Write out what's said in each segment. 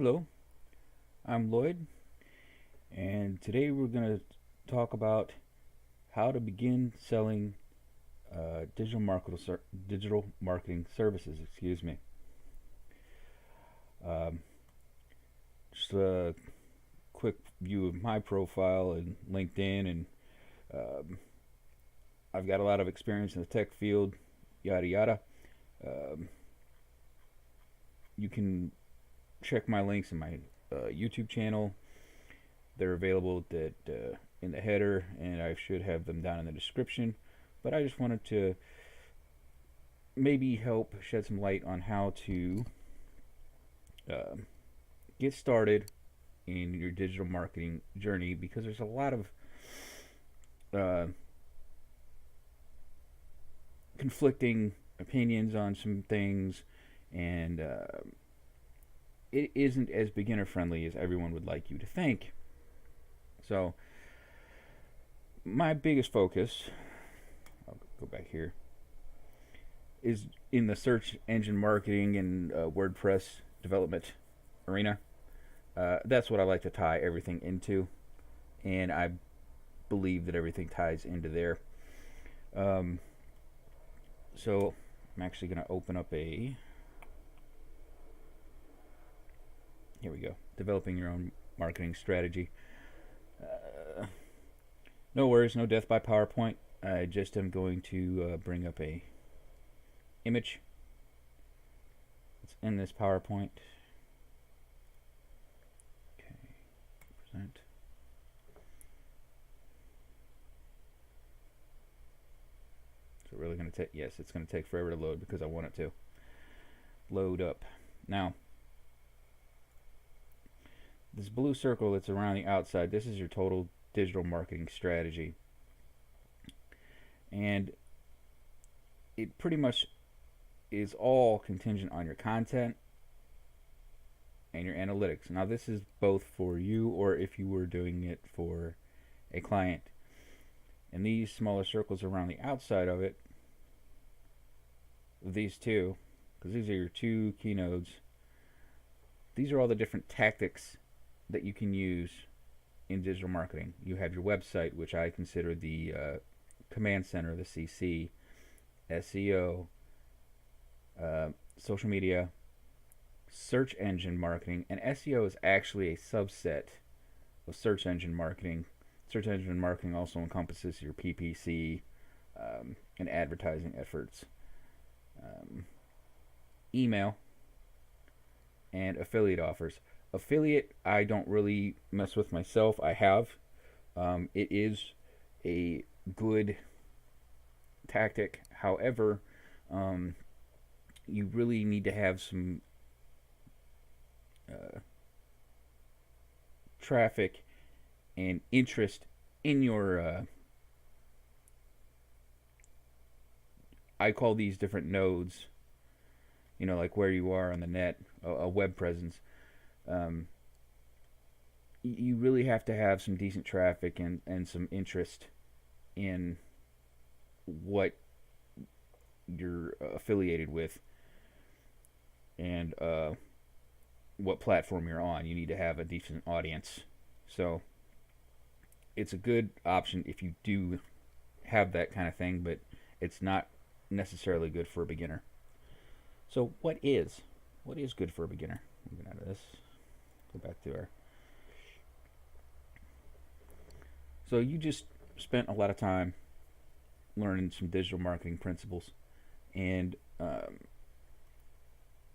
Hello, I'm Lloyd, and today we're going to talk about how to begin selling digital marketing services. Excuse me. Um, just a quick view of my profile and LinkedIn, and um, I've got a lot of experience in the tech field. Yada yada. Um, you can check my links in my YouTube channel. They're available in the header, and I should have them down in the description. But I just wanted to maybe help shed some light on how to uh, get started in your digital marketing journey, because there's a lot of uh, conflicting opinions on some things, and it isn't as beginner friendly as everyone would like you to think. So, my biggest focus, I'll go back here, is in the search engine marketing and WordPress development arena. That's what I like to tie everything into, and I believe that everything ties into there. Um, so I'm actually going to open up a. Here we go. Developing your own marketing strategy. Uh, no worries, no death by PowerPoint. I just am going to bring up a image. It's in this PowerPoint. Okay, present. So really going to take, yes, it's going to take forever to load because I want it to load up. Now, this blue circle that's around the outside, this is your total digital marketing strategy. And it pretty much is all contingent on your content and your analytics. Now, this is both for you or if you were doing it for a client. And these smaller circles around the outside of it, these two, because these are your two keynodes, these are all the different tactics that you can use in digital marketing. You have your website, which I consider the command center, the CC, SEO, social media, search engine marketing, and SEO is actually a subset of search engine marketing. Search engine marketing also encompasses your PPC and advertising efforts, email, and affiliate offers. Affiliate, I don't really mess with myself. I have. It is a good tactic. However, you really need to have some traffic and interest in your. I call these different nodes. You know, like where you are on the net, a web presence. Um, you really have to have some decent traffic and some interest in what you're affiliated with and what platform you're on. You need to have a decent audience. So it's a good option if you do have that kind of thing, but it's not necessarily good for a beginner. So what is good for a beginner? Get out of this. Go back to our. So you just spent a lot of time learning some digital marketing principles, and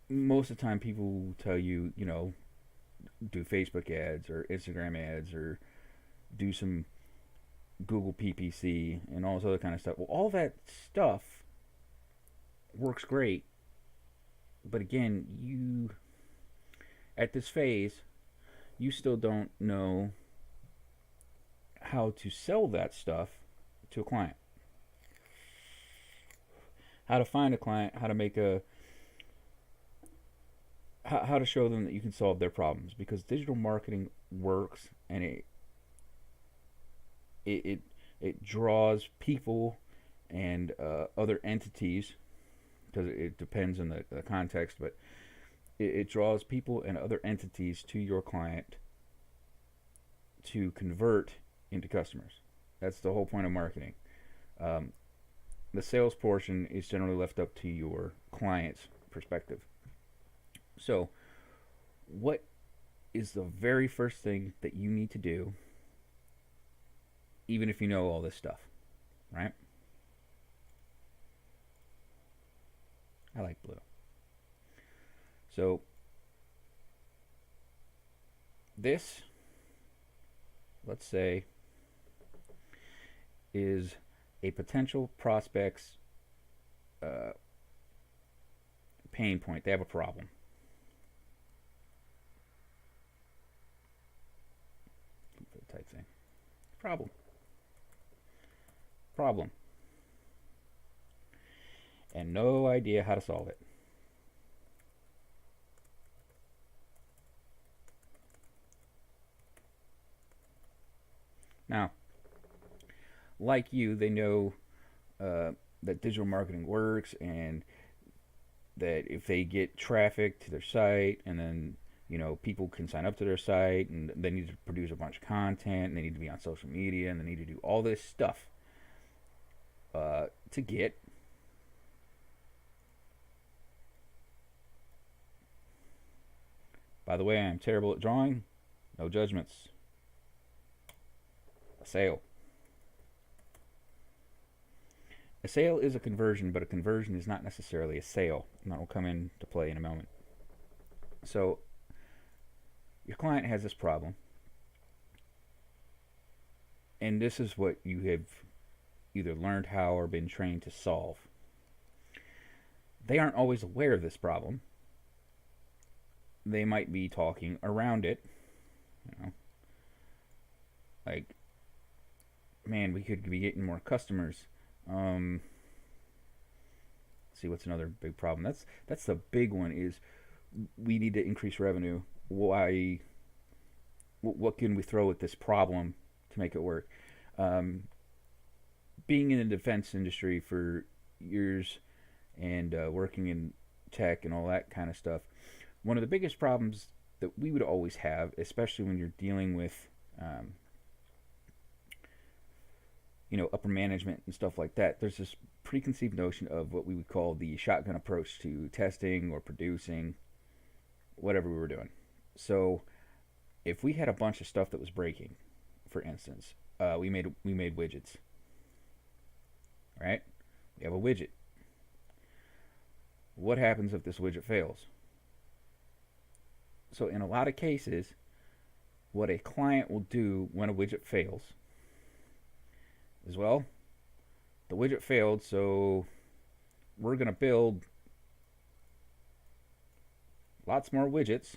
most of the time people will tell you, do Facebook ads or Instagram ads or do some Google PPC and all this other kind of stuff. Well, all that stuff works great, but again, you at this phase, you still don't know how to sell that stuff to a client. How to find a client, how to make a how to show them that you can solve their problems, because digital marketing works, and it draws people and other entities, because it depends on the context, but It draws people and other entities to your client to convert into customers. That's the whole point of marketing. Um, the sales portion is generally left up to your client's perspective. So, what is the very first thing that you need to do, even if you know all this stuff, right? I like blue. So, this, let's say, is a potential prospect's uh, pain point. They have a problem. Type thing. Problem. Problem. And no idea how to solve it. Now, like you, they know that digital marketing works, and that if they get traffic to their site, and then people can sign up to their site, and they need to produce a bunch of content, and they need to be on social media, and they need to do all this stuff to get by the way, I am terrible at drawing. No judgments. A sale. A sale is a conversion, but a conversion is not necessarily a sale, and that will come into play in a moment. So your client has this problem, and this is what you have either learned how or been trained to solve. They aren't always aware of this problem. They might be talking around it, like, man, we could be getting more customers. See, what's another big problem? That's the big one, is we need to increase revenue. Why? What can we throw at this problem to make it work? Being in the defense industry for years, and working in tech and all that kind of stuff, one of the biggest problems that we would always have, especially when you're dealing with upper management and stuff like that, there's this preconceived notion of what we would call the shotgun approach to testing or producing whatever we were doing. So if we had a bunch of stuff that was breaking, for instance, we made widgets, right? We have a widget. What happens if this widget fails? So in a lot of cases, what a client will do when a widget fails is, well, the widget failed, so we're going to build lots more widgets,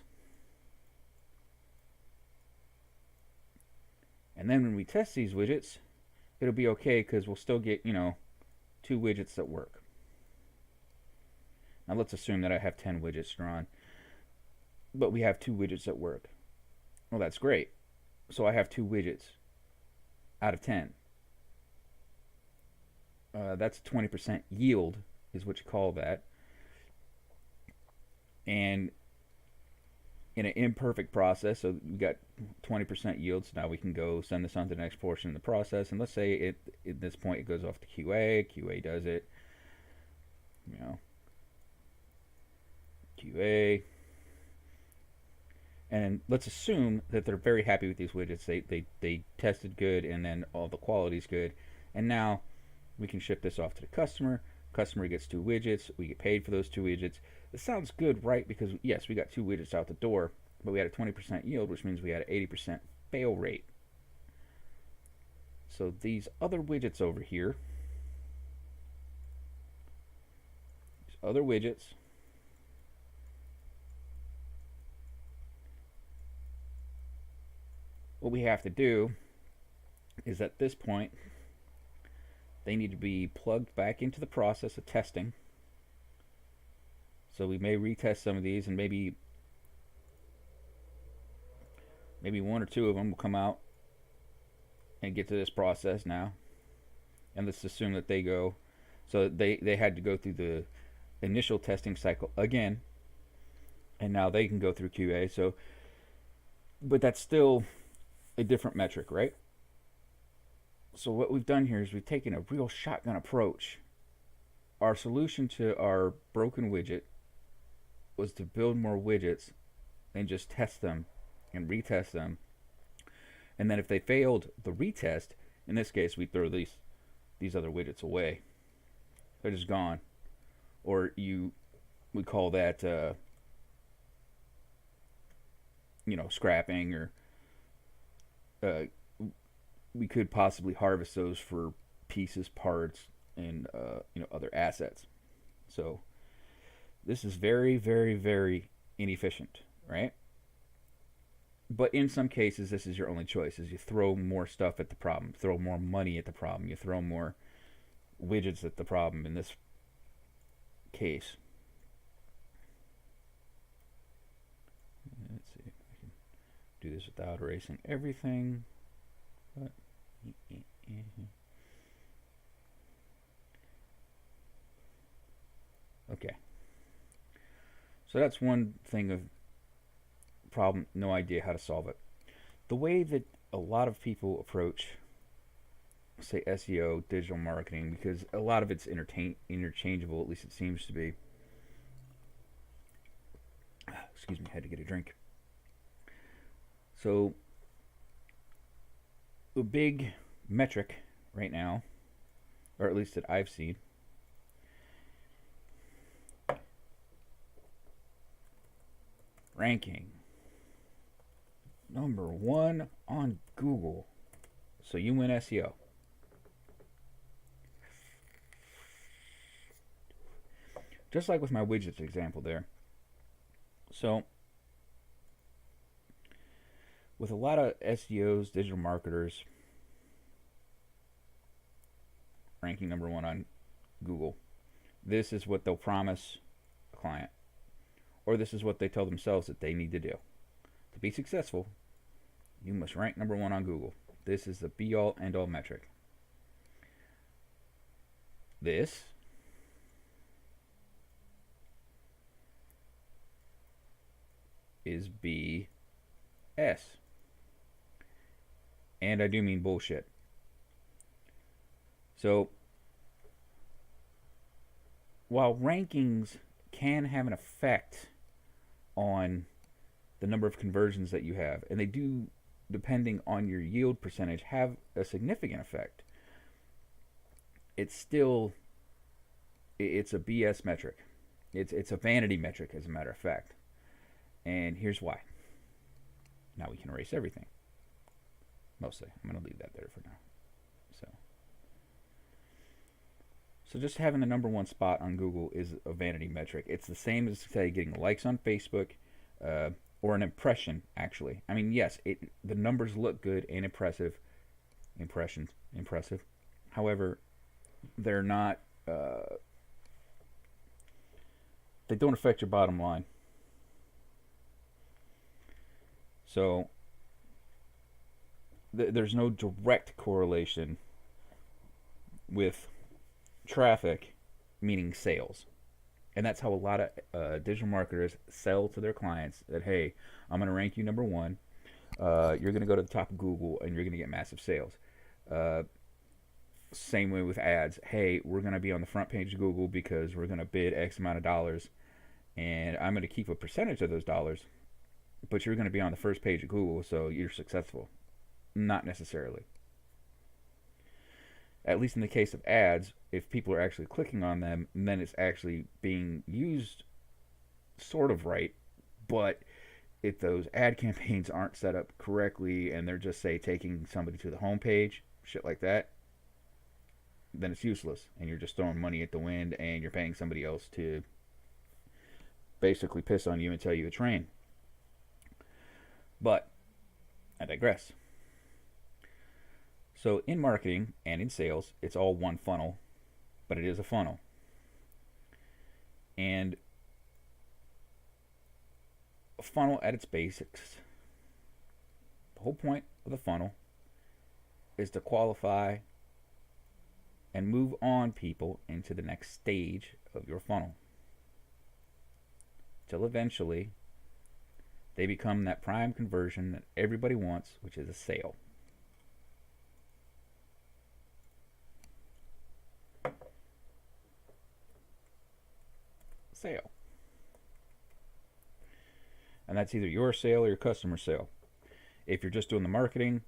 and then when we test these widgets, it'll be okay because we'll still get 2 widgets that work. Now let's assume that I have 10 widgets drawn, but we have 2 widgets that work. Well, that's great. So I have 2 widgets out of 10. That's 20% yield, is what you call that. And in an imperfect process, so we got 20% yield, so now we can go send this on to the next portion of the process. And let's say at this point it goes off to QA. QA does it. QA. And let's assume that they're very happy with these widgets. They tested good, and then all the quality's good. And now we can ship this off to the customer. Customer gets 2 widgets. We get paid for those 2 widgets. This sounds good, right? Because yes, we got 2 widgets out the door, but we had a 20% yield, which means we had an 80% fail rate. So these other widgets over here, what we have to do is, at this point, they need to be plugged back into the process of testing. So we may retest some of these, and maybe 1 or 2 of them will come out and get to this process now. And let's assume that they go, so they had to go through the initial testing cycle again. and now they can go through QA. So, but that's still a different metric, right? So what we've done here is we've taken a real shotgun approach. Our solution to our broken widget was to build more widgets and just test them and retest them. And then if they failed the retest, in this case, we throw these other widgets away. They're just gone. Or we call that, scrapping, or we could possibly harvest those for pieces, parts, and other assets. So this is very, very, very inefficient, right? But in some cases, this is your only choice: is you throw more stuff at the problem, throw more money at the problem, you throw more widgets at the problem. In this case, let's see if I can do this without erasing everything. But okay, so that's one thing of problem, no idea how to solve it. The way that a lot of people approach, say, SEO, digital marketing, because a lot of it's interchangeable, at least it seems to be. Excuse me, I had to get a drink. So the big metric right now, or at least that I've seen, ranking #1 on Google. So you win SEO. Just like with my widgets example there. So with a lot of SEOs, digital marketers, ranking #1 on Google, this is what they'll promise a client, or this is what they tell themselves that they need to do. To be successful, you must rank #1 on Google. This is the be-all, end-all metric. This is BS. And I do mean bullshit. So, while rankings can have an effect on the number of conversions that you have, and they do, depending on your yield percentage, have a significant effect, it's a BS metric. It's a vanity metric, as a matter of fact. And here's why. Now we can erase everything. Mostly. I'm going to leave that there for now. So just having the #1 spot on Google is a vanity metric. It's the same as, say, getting likes on Facebook, or an impression, actually. I mean, yes, the numbers look good and impressive. Impressive. However, they're not, they don't affect your bottom line. So there's no direct correlation with traffic, meaning sales. And that's how a lot of digital marketers sell to their clients that, hey, I'm going to rank you #1. You're going to go to the top of Google and you're going to get massive sales. Same way with ads. Hey, we're going to be on the front page of Google because we're going to bid X amount of dollars, and I'm going to keep a percentage of those dollars, but you're going to be on the first page of Google, so you're successful. Not necessarily. At least in the case of ads, if people are actually clicking on them, then it's actually being used sort of right. But if those ad campaigns aren't set up correctly and they're just, say, taking somebody to the home page, shit like that, then it's useless. And you're just throwing money at the wind, and you're paying somebody else to basically piss on you and tell you to train. But I digress. So in marketing and in sales, it's all one funnel, but it is a funnel. And a funnel at its basics, the whole point of the funnel is to qualify and move on people into the next stage of your funnel, till eventually They become that prime conversion that everybody wants, which is a sale. Sale. And that's either your sale or your customer sale. If you're just doing the marketing,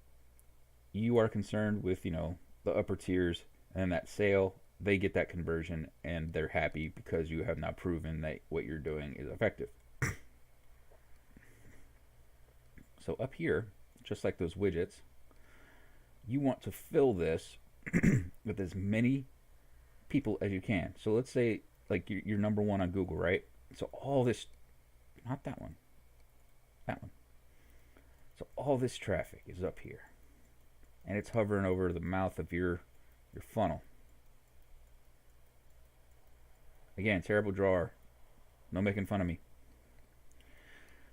you are concerned with, the upper tiers, and that sale, they get that conversion and they're happy because you have now proven that what you're doing is effective. So up here, just like those widgets, you want to fill this with as many people as you can. So let's say like you're number one on Google, right? So all this, not that one, that one. So all this traffic is up here, and it's hovering over the mouth of your funnel. Again, terrible drawer. No making fun of me.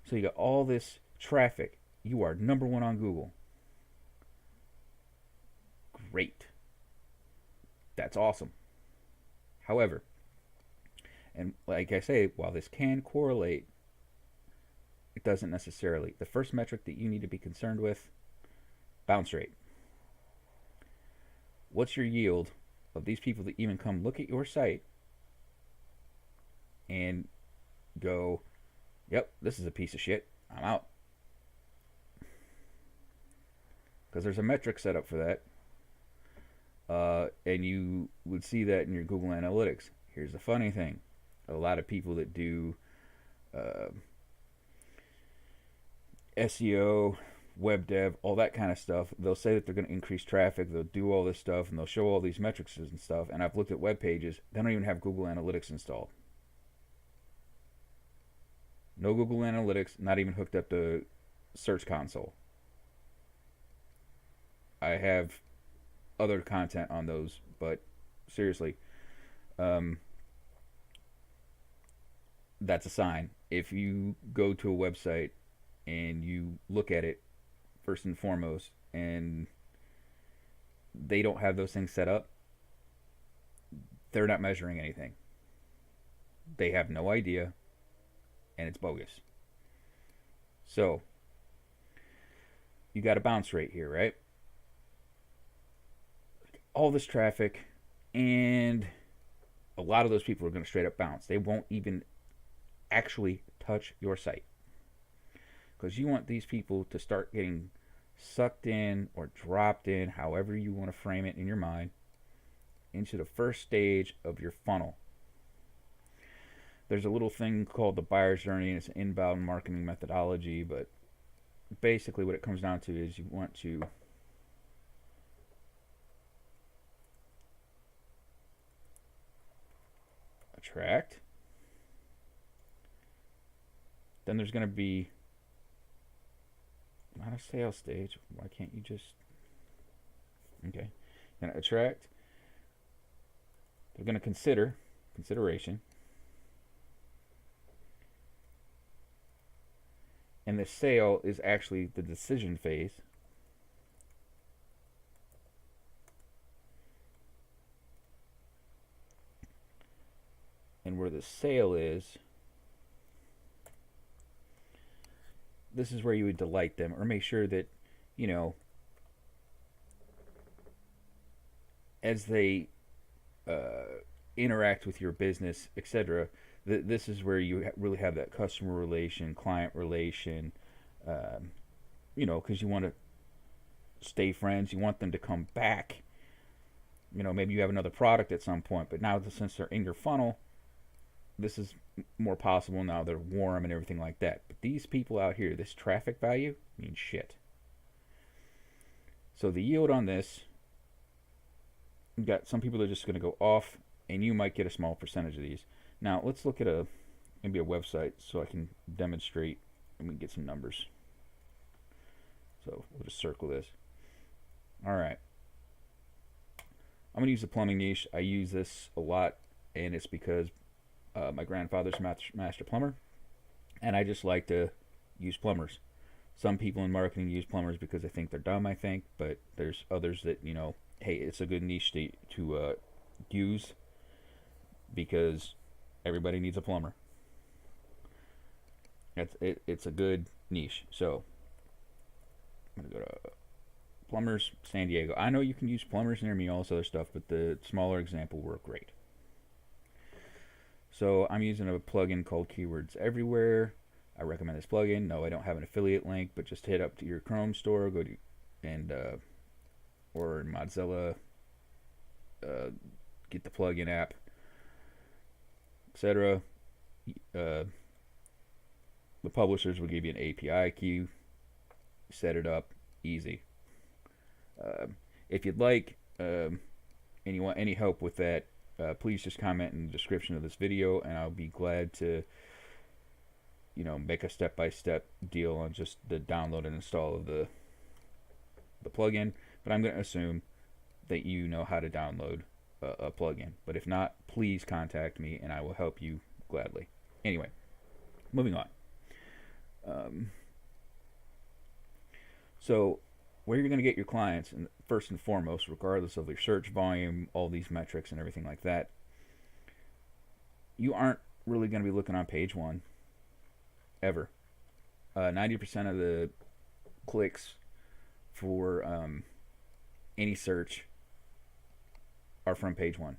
So you got all this traffic. You are number one on Google. Great. That's awesome. However, and like I say, while this can correlate, it doesn't necessarily. The first metric that you need to be concerned with, bounce rate. What's your yield of these people that even come look at your site and go, yep, this is a piece of shit, I'm out? Because there's a metric set up for that. And you would see that in your Google Analytics. Here's the funny thing. A lot of people that do SEO, web dev, all that kind of stuff, they'll say that they're going to increase traffic, they'll do all this stuff, and they'll show all these metrics and stuff, and I've looked at web pages, they don't even have Google Analytics installed. No Google Analytics, not even hooked up to Search Console. I have other content on those, but seriously, that's a sign. If you go to a website and you look at it first and foremost, and they don't have those things set up, they're not measuring anything. They have no idea, and it's bogus. So, you got a bounce rate here, right? All this traffic, and a lot of those people are going to straight up bounce. They won't even actually touch your site, because you want these people to start getting sucked in or dropped in, however you want to frame it in your mind, into the first stage of your funnel. There's a little thing called the buyer's journey, and it's an inbound marketing methodology, but basically what it comes down to is you want to attract. Then there's going to be not a sales stage. Why can't you just... Okay. You're going to attract. They're going to consideration. And the sale is actually the decision phase. And where the sale is, this is where you would delight them, or make sure that, as they interact with your business, etc., this is where you really have that customer relation, client relation, because you want to stay friends. You want them to come back. Maybe you have another product at some point, but now since they're in your funnel, this is more possible now. They're warm and everything like that. But these people out here, this traffic value means shit. So the yield on this, you've got some people that are just going to go off, and you might get a small percentage of these. Now let's look at maybe a website so I can demonstrate and we can get some numbers. So we'll just circle this. All right. I'm going to use the plumbing niche. I use this a lot, and it's because my grandfather's master plumber, and I just like to use plumbers. Some people in marketing use plumbers because they think they're dumb, I think, but there's others that, hey, it's a good niche to use because everybody needs a plumber. It's a good niche. So I'm going to go to plumbers, San Diego. I know you can use plumbers near me, all this other stuff, but the smaller example worked great. So I'm using a plugin called Keywords Everywhere. I recommend this plugin. No, I don't have an affiliate link, but just hit up to your Chrome store, go to and or Mozilla, get the plugin app, etc. The publishers will give you an API key. Set it up, easy. If you'd like, and you want any help with that, please just comment in the description of this video, and I'll be glad to, make a step-by-step deal on just the download and install of the plugin. But I'm going to assume that you know how to download a plugin. But if not, please contact me, and I will help you gladly. Anyway, moving on. So where you're going to get your clients, and first and foremost, regardless of your search volume, all these metrics and everything like that, you aren't really going to be looking on page one ever. 90% of the clicks for any search are from page one.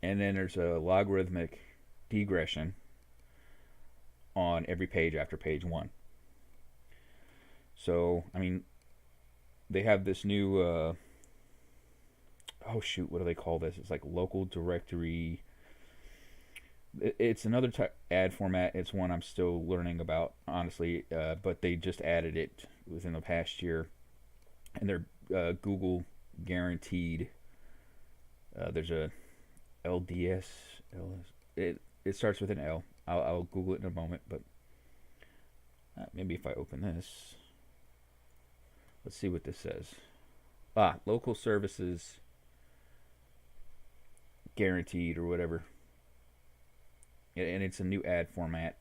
And then there's a logarithmic degression on every page after page one. So, I mean, they have this new, oh shoot, what do they call this? It's like local directory. It's another ad format. It's one I'm still learning about, honestly, but they just added it within the past year. And they're Google guaranteed. There's a LDS. It starts with an L. I'll Google it in a moment, but maybe if I open this. Let's see what this says. Local services guaranteed or whatever. And it's a new ad format.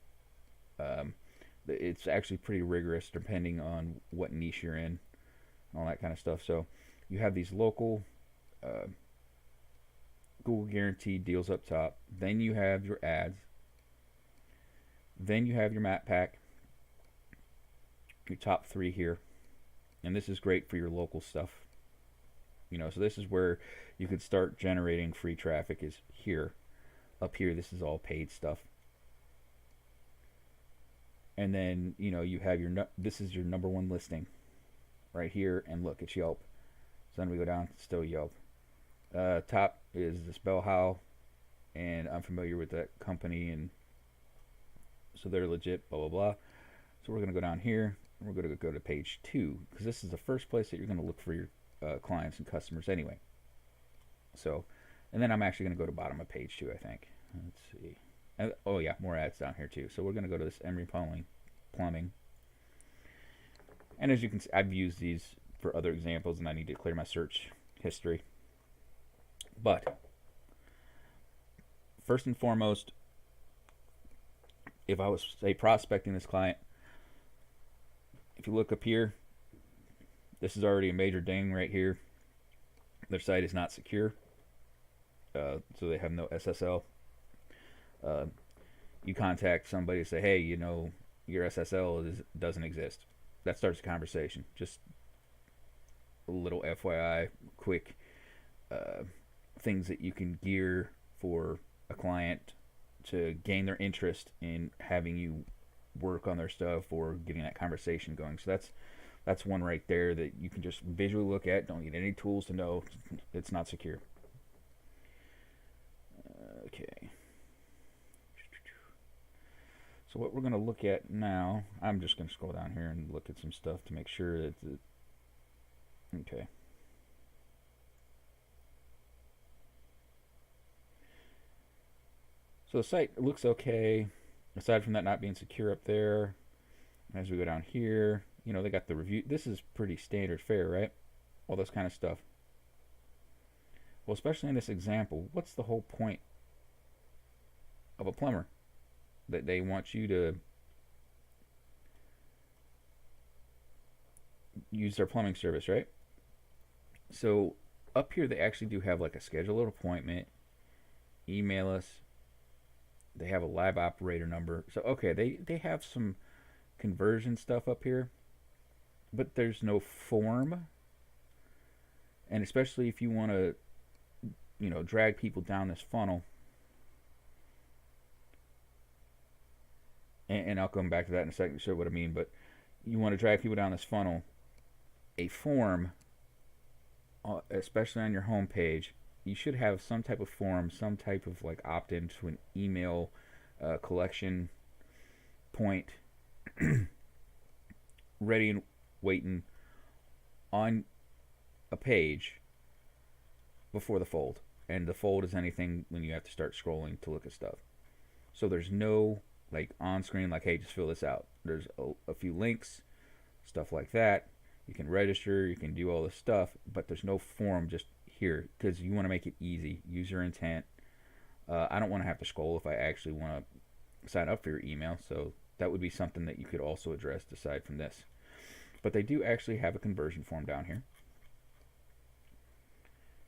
It's actually pretty rigorous depending on what niche you're in and all that kind of stuff. So you have these local Google guaranteed deals up top. Then you have your ads. Then you have your map pack. Your top 3 here. And this is great for your local stuff. So this is where you could start generating free traffic, is here. Up here, this is all paid stuff. And then, you have this is your number 1 listing right here, and look, it's Yelp. So then we go down, still Yelp. Top is the Spell How, and I'm familiar with that company, and so they're legit, blah, blah, blah. So we're going to go down here. We're going to go to page 2, because this is the first place that you're going to look for your clients and customers anyway. So, and then I'm actually going to go to bottom of page 2, I think. Let's see. Oh yeah, more ads down here too. So we're going to go to this Emery Plumbing. And as you can see, I've used these for other examples, and I need to clear my search history. But first and foremost, if I was, say, prospecting this client, if you look up here, this is already a major ding right here. Their site is not secure, so they have no SSL. You contact somebody and say, hey, your SSL doesn't exist. That starts a conversation. Just a little FYI, quick things that you can gear for a client to gain their interest in having you work on their stuff or getting that conversation going. So that's one right there that you can just visually look at. Don't need any tools to know it's not secure. Okay. So what we're going to look at now, I'm just going to scroll down here and look at some stuff to make sure that okay. So the site looks okay, aside from that not being secure up there. As we go down here, they got the review. This is pretty standard fare, right? All this kind of stuff. Well, especially in this example, what's the whole point of a plumber? That they want you to use their plumbing service, right? So up here they actually do have like a scheduled appointment, email us. They have a live operator number. So okay, they have some conversion stuff up here, but there's no form. And especially if you want to, drag people down this funnel, and I'll come back to that in a second to show what I mean, but you want to drag people down this funnel, a form, especially on your home page, you should have some type of form, some type of like opt-in to an email collection point ready and waiting on a page before the fold. And the fold is anything when you have to start scrolling to look at stuff. So there's no like on screen like, hey, just fill this out. There's a few links, stuff like that. You can register, you can do all this stuff, but there's no form just here because you want to make it easy. User intent. I don't want to have to scroll if I actually want to sign up for your email, so that would be something that you could also address aside from this. But they do actually have a conversion form down here.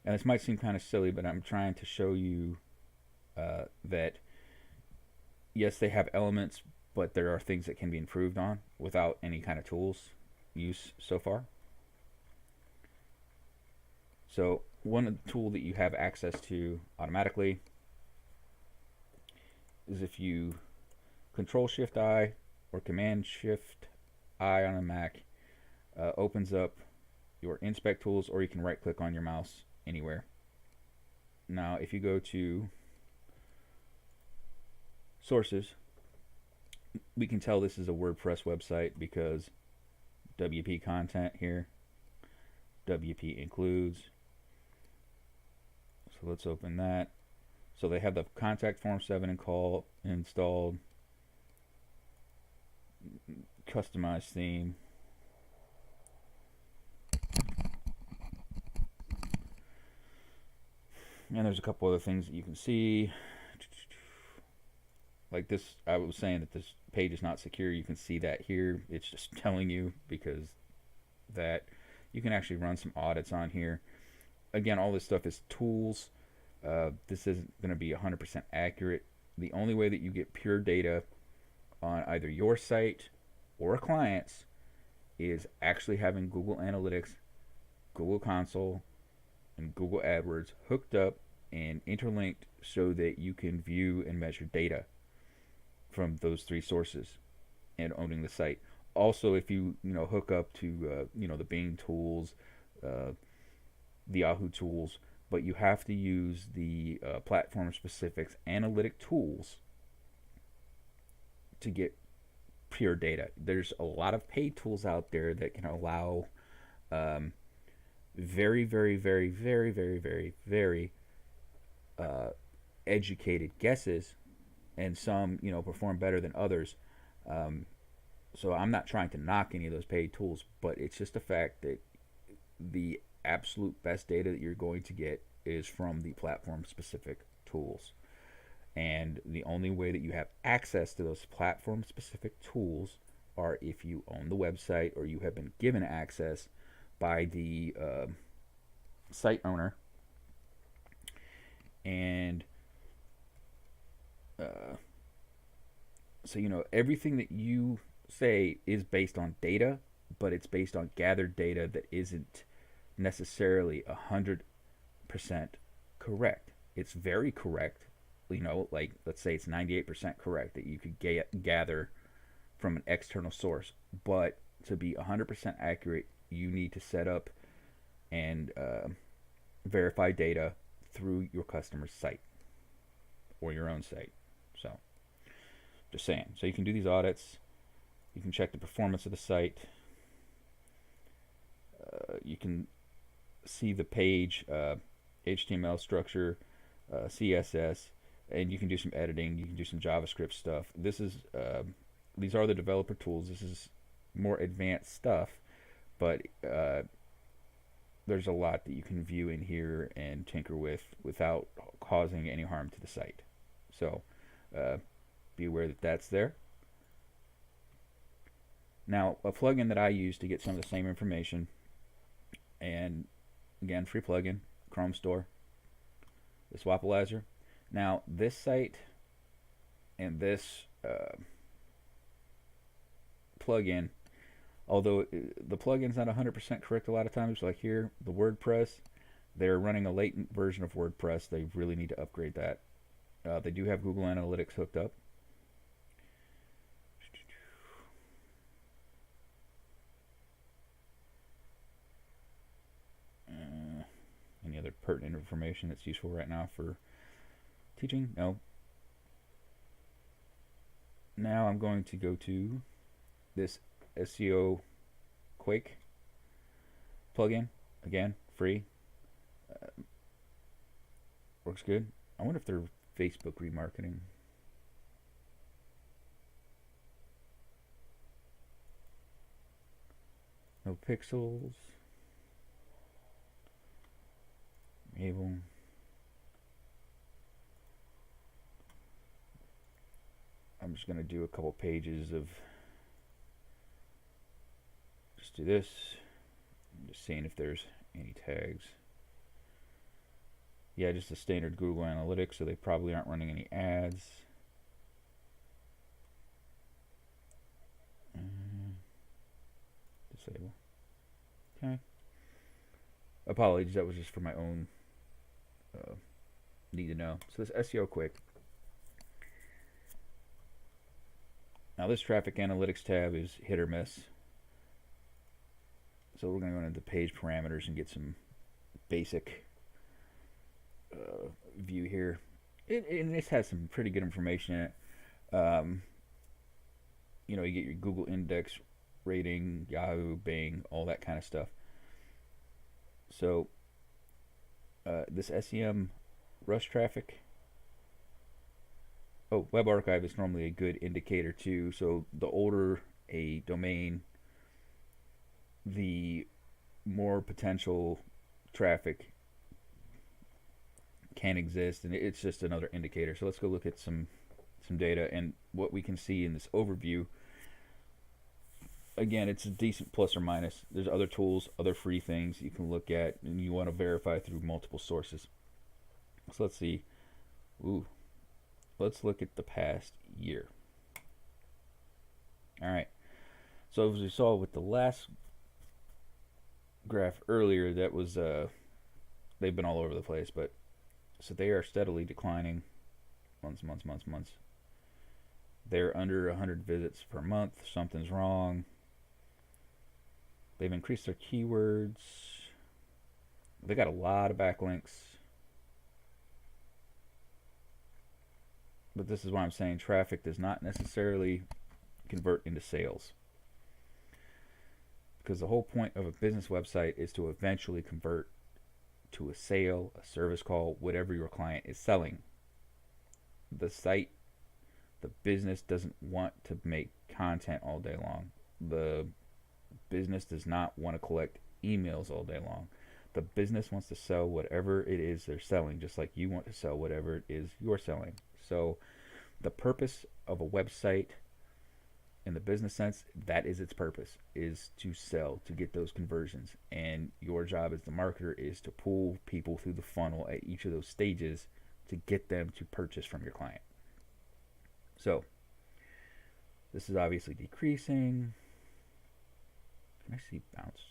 And this might seem kind of silly, but I'm trying to show you that yes, they have elements, but there are things that can be improved on without any kind of tools use so far. So one tool that you have access to automatically is if you Control-Shift-I or Command-Shift-I on a Mac, opens up your inspect tools, or you can right click on your mouse anywhere. Now if you go to sources, we can tell this is a WordPress website because WP content here, WP includes. So let's open that. So they have the contact form 7 and call installed, customized theme. And there's a couple other things that you can see. Like this, I was saying that this page is not secure. You can see that here. It's just telling you because that you can actually run some audits on here. Again, all this stuff is tools. This isn't going to be 100% accurate. The only way that you get pure data on either your site or a client's is actually having Google Analytics, Google Console, and Google AdWords hooked up and interlinked so that you can view and measure data from those three sources and owning the site. Also, if you hook up to the Bing tools, the Yahoo tools, but you have to use the platform specific analytic tools to get pure data. There's a lot of paid tools out there that can allow very, very, very, very, very, very, very educated guesses, and some perform better than others. So I'm not trying to knock any of those paid tools, but it's just a fact that the absolute best data that you're going to get is from the platform specific tools. And the only way that you have access to those platform specific tools are if you own the website or you have been given access by the site owner. And so everything that you say is based on data, but it's based on gathered data that isn't necessarily 100% correct. It's very correct, like let's say it's 98% correct that you could gather from an external source, but to be 100% accurate, you need to set up and verify data through your customer's site or your own site. So just saying. So you can do these audits, you can check the performance of the site, you can see the page, HTML structure, CSS, and you can do some editing, you can do some JavaScript stuff. This is these are the developer tools. This is more advanced stuff, but there's a lot that you can view in here and tinker with without causing any harm to the site. So be aware that that's there. Now, a plugin that I use to get some of the same information, and again, free plugin, Chrome Store, the Swapalizer. Now, this site and this plugin, although the plugin's not 100% correct a lot of times, like here, the WordPress, they're running a latent version of WordPress. They really need to upgrade that. They do have Google Analytics hooked up. Any other pertinent information that's useful right now for teaching? No. Now I'm going to go to this SEO Quake plugin. Again, free. Works good. I wonder if they're Facebook remarketing. No pixels. Able. I'm just going to do a couple pages of, just do this. I'm just seeing if there's any tags. Yeah, just a standard Google Analytics, so they probably aren't running any ads. Disable. Okay. Apologies, that was just for my own need to know. So this SEO Quick. Now this traffic analytics tab is hit or miss. So we're going to go into the page parameters and get some basic view here. And this has some pretty good information in it. You know, you get your Google index rating, Yahoo, Bing, all that kind of stuff. So this SEM rush traffic. Oh, Web Archive is normally a good indicator too. So the older a domain, the more potential traffic can exist, and it's just another indicator. So let's go look at some data, and what we can see in this overview. Again, it's a decent plus or minus. There's other tools, other free things you can look at, and you want to verify through multiple sources. So let's see. Let's look at the past year. All right. So as we saw with the last graph earlier, that was they've been all over the place, but so they are steadily declining, months. They're under 100 visits per month. Something's wrong. They've increased their keywords. They got a lot of backlinks. But this is why I'm saying traffic does not necessarily convert into sales. Because the whole point of a business website is to eventually convert to a sale, a service call, whatever your client is selling. The site, the business doesn't want to make content all day long. The business does not want to collect emails all day long. The business wants to sell whatever it is they're selling, just like you want to sell whatever it is you're selling. So the purpose of a website in the business sense, that is its purpose, is to sell, to get those conversions. And your job as the marketer is to pull people through the funnel at each of those stages to get them to purchase from your client. So this is obviously decreasing. Can I see bounce?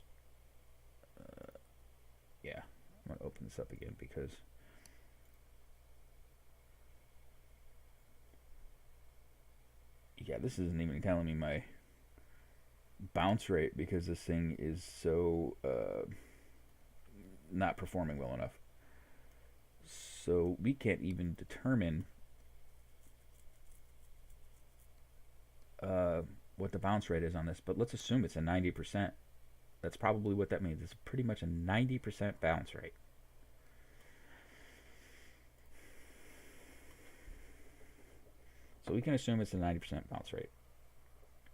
Yeah, I'm going to open this up again because yeah, this isn't even telling me my bounce rate because this thing is so not performing well enough. So we can't even determine what the bounce rate is on this, but let's assume it's a 90%. That's probably what that means. It's pretty much a 90% bounce rate. So we can assume it's a 90% bounce rate.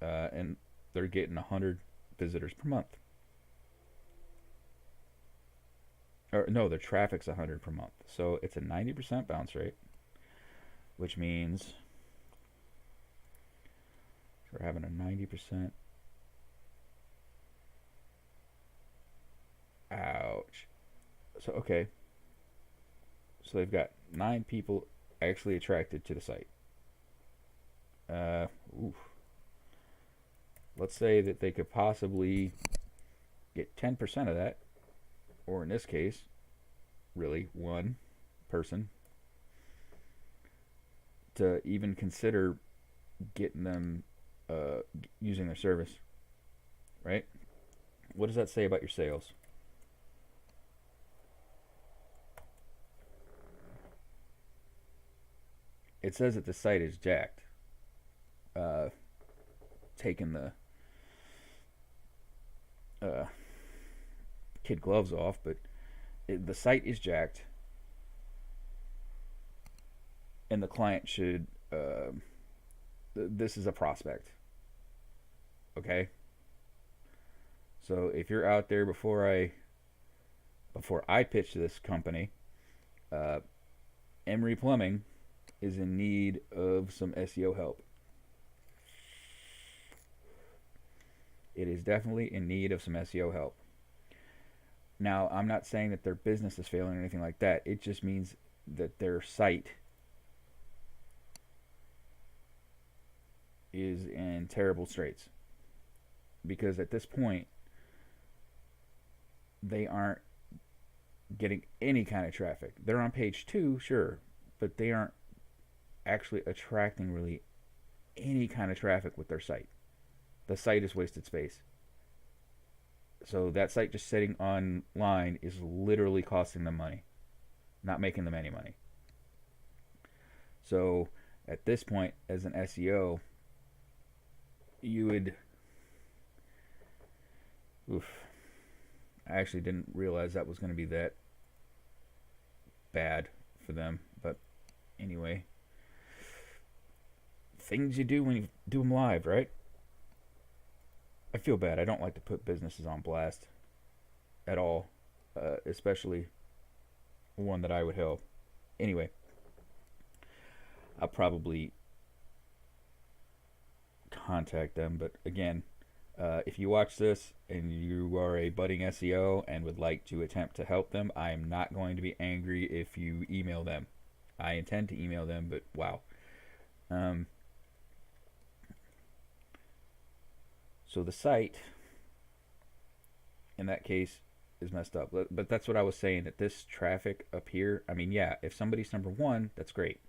And they're getting 100 visitors per month. Or no, their traffic's 100 per month. So it's a 90% bounce rate, which means we're having a 90%. Ouch. So, okay. So they've got 9 people actually attracted to the site. Oof. let's say that they could possibly get 10% of that, or in this case, really one person, to even consider getting them using their service, right? What does that say about your sales? It says that the site is jacked. Taking the kid gloves off, but the site is jacked, and the client should. This is a prospect. Okay. So if you're out there before I pitch to this company, Emery Plumbing is in need of some SEO help. It is definitely in need of some SEO help. Now, I'm not saying that their business is failing or anything like that. It just means that their site is in terrible straits. Because at this point, they aren't getting any kind of traffic. They're on page 2, sure, but they aren't actually attracting really any kind of traffic with their site. The site is wasted space. So that site just sitting online is literally costing them money, not making them any money. So at this point, as an SEO, you would... I actually didn't realize that was going to be that bad for them. But anyway, things you do when you do them live, right? I feel bad. I don't like to put businesses on blast at all, especially one that I would help. Anyway, I'll probably contact them. But again, if you watch this and you are a budding SEO and would like to attempt to help them, I am not going to be angry if you email them. I intend to email them, but wow. So the site, in that case, is messed up. But that's what I was saying, that this traffic up here, I mean, yeah, if somebody's number 1, that's great.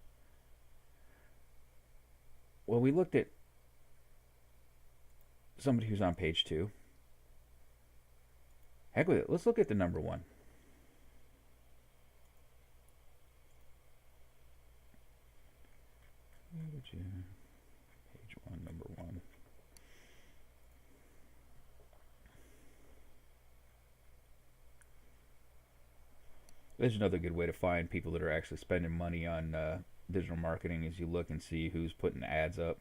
Well, we looked at somebody who's on page 2. Heck with it. Let's look at the number 1. Page 1, number 1. There's another good way to find people that are actually spending money on digital marketing, is you look and see who's putting ads up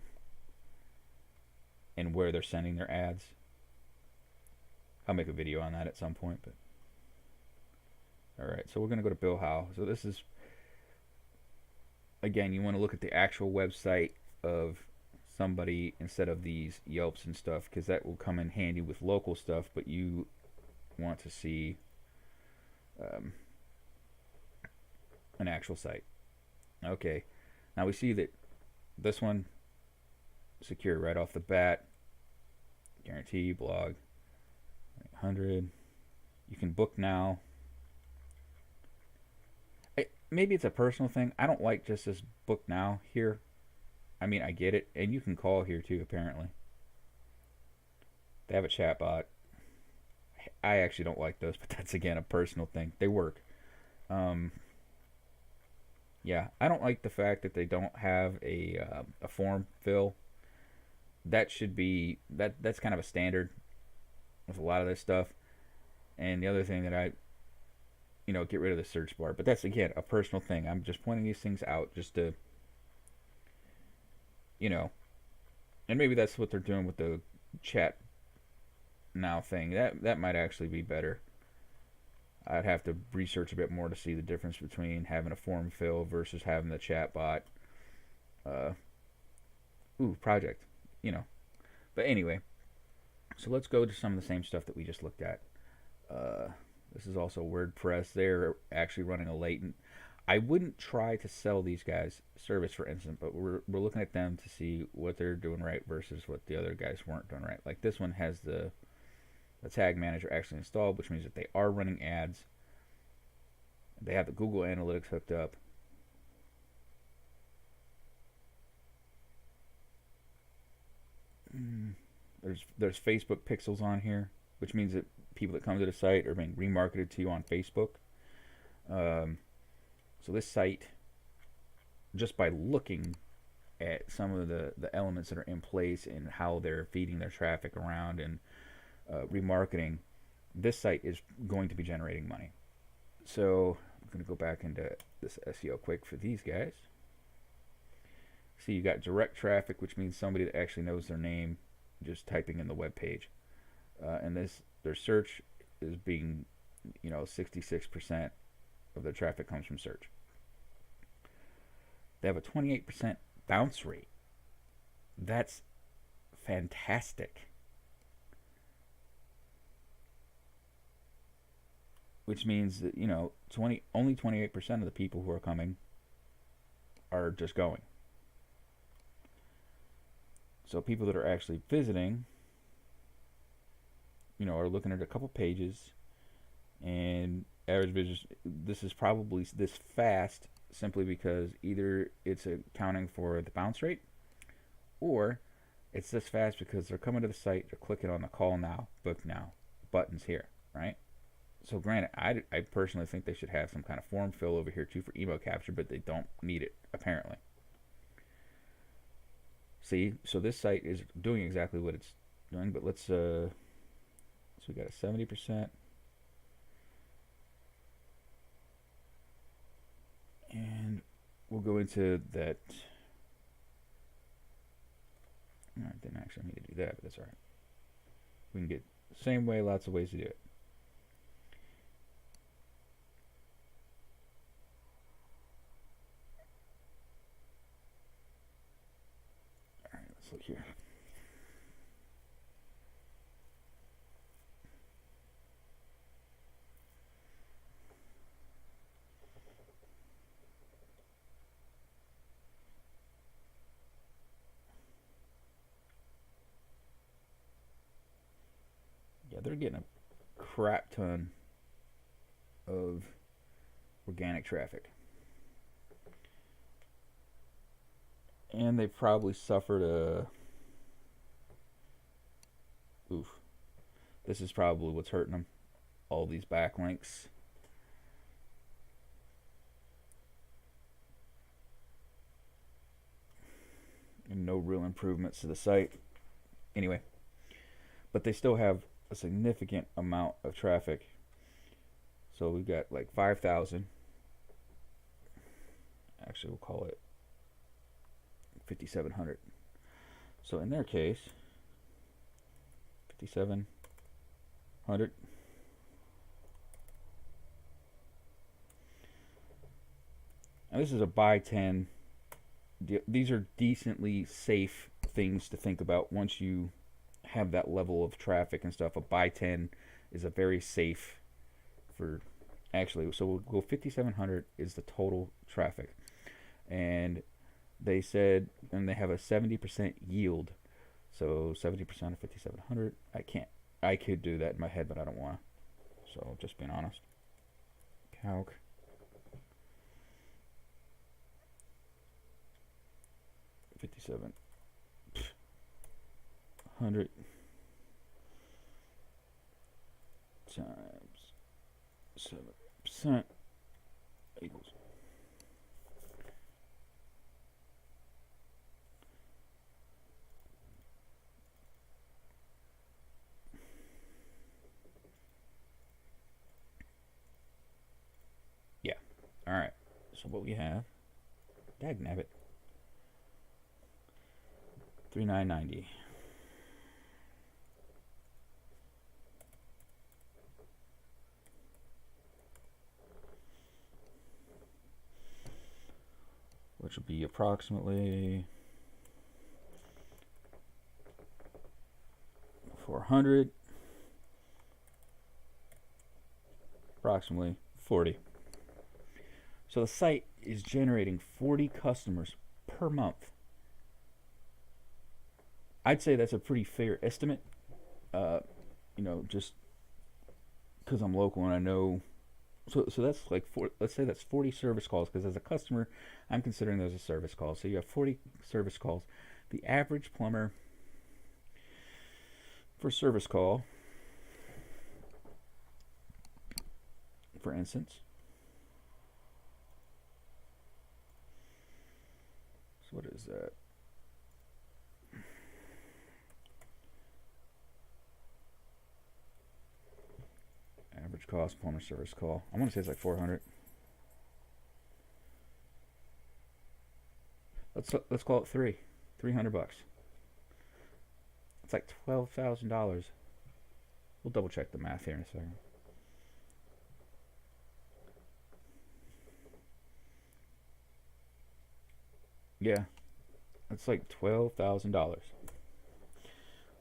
and where they're sending their ads. I'll make a video on that at some point. But alright, so we're going to go to Bill Howe. So this is, again, you want to look at the actual website of somebody instead of these Yelps and stuff, because that will come in handy with local stuff, but you want to see an actual site. Okay, now we see that this one secure right off the bat. Guarantee blog 100. You can book now. Maybe it's a personal thing. I don't like just this book now here. I mean, I get it, and you can call here too. Apparently, they have a chat bot. I actually don't like those, but that's again a personal thing. They work. Yeah, I don't like the fact that they don't have a form fill. That should be that's kind of a standard with a lot of this stuff. And the other thing that I get rid of the search bar, but that's again a personal thing. I'm just pointing these things out just to and maybe that's what they're doing with the chat now thing. That might actually be better. I'd have to research a bit more to see the difference between having a form fill versus having the chat bot. Project, But anyway, so let's go to some of the same stuff that we just looked at. This is also WordPress. They're actually running a latent. I wouldn't try to sell these guys service, for instance, but we're looking at them to see what they're doing right versus what the other guys weren't doing right. Like this one has the tag manager actually installed, which means that they are running ads. They have the Google Analytics hooked up. There's Facebook pixels on here, which means that people that come to the site are being remarketed to you on Facebook. So this site, just by looking at some of the elements that are in place and how they're feeding their traffic around and remarketing, this site is going to be generating money. So I'm going to go back into this SEO quick for these guys. See, you got direct traffic, which means somebody that actually knows their name just typing in the web page. And their search is being, 66% of their traffic comes from search. They have a 28% bounce rate. That's fantastic. Which means that, only 28% of the people who are coming are just going. So people that are actually visiting, are looking at a couple pages, and average visitors, this is probably this fast simply because either it's accounting for the bounce rate, or it's this fast because they're coming to the site, they're clicking on the call now, book now buttons here, right? So granted, I personally think they should have some kind of form fill over here too for email capture, but they don't need it apparently. See, so this site is doing exactly what it's doing, but let's so we got a 70%. And we'll go into that. I didn't actually need to do that, but that's all right. We can get the same way, lots of ways to do it. All right, let's look here. Yeah, they're getting a crap ton of organic traffic. And they probably suffered a... Oof. This is probably what's hurting them. All these backlinks. And no real improvements to the site. Anyway. But they still have a significant amount of traffic. So we've got like 5,000. Actually, we'll call it 5,700. So in their case, 5,700. And this is a buy 10. These are decently safe things to think about once you have that level of traffic and stuff. A buy 10 is a very safe for actually, so we'll go 5,700 is the total traffic. And they said, and they have a 70% yield. So 70% of 5,700. I could do that in my head, but I don't want to. So just being honest. Calc. $57 100 times 7% equals yeah. All right. So what we have, dagnabbit, 3,990. Which will be approximately 400, approximately 40. So the site is generating 40 customers per month. I'd say that's a pretty fair estimate. Just because I'm local and I know. So that's like let's say that's 40 service calls, because as a customer, I'm considering those a service call. So you have 40 service calls. The average plumber for service call, for instance, so what is that? Average cost plumber service call. I want to say it's like 400. Let's call it 300 bucks. It's like $12,000. We'll double check the math here in a second. Yeah, that's like $12,000.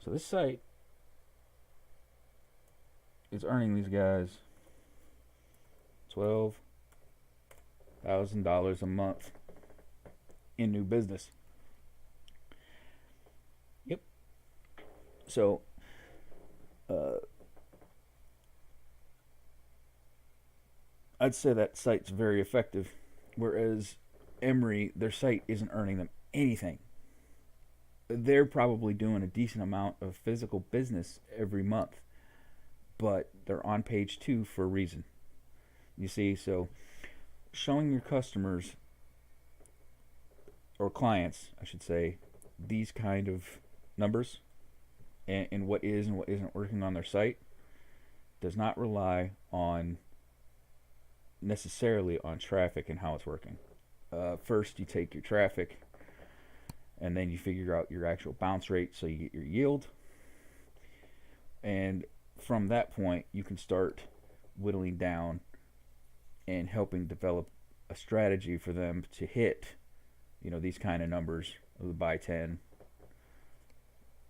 So this site is earning these guys $12,000 a month in new business. Yep. So, I'd say that site's very effective, whereas Emory, their site isn't earning them anything. They're probably doing a decent amount of physical business every month, but they're on page 2 for a reason. You see, so showing your customers, or clients, I should say, these kind of numbers and what is and what isn't working on their site does not rely on necessarily on traffic and how it's working. First, you take your traffic, and then you figure out your actual bounce rate, so you get your yield. And from that point, you can start whittling down and helping develop a strategy for them to hit, these kind of numbers of the buy 10.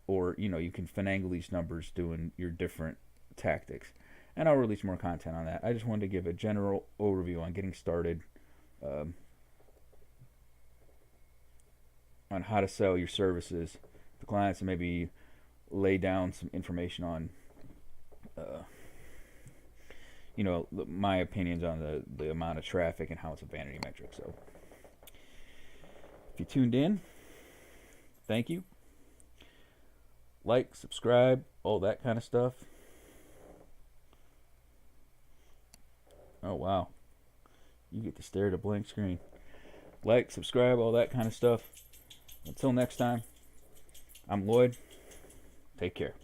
Or, you can finagle these numbers doing your different tactics. And I'll release more content on that. I just wanted to give a general overview on getting started, on how to sell your services to clients, and maybe lay down some information on my opinions on the amount of traffic and how it's a vanity metric. So if you tuned in, thank you. Like, subscribe, all that kind of stuff. Oh wow, you get to stare at a blank screen. Like, subscribe, all that kind of stuff. Until next time, I'm Lloyd. Take care.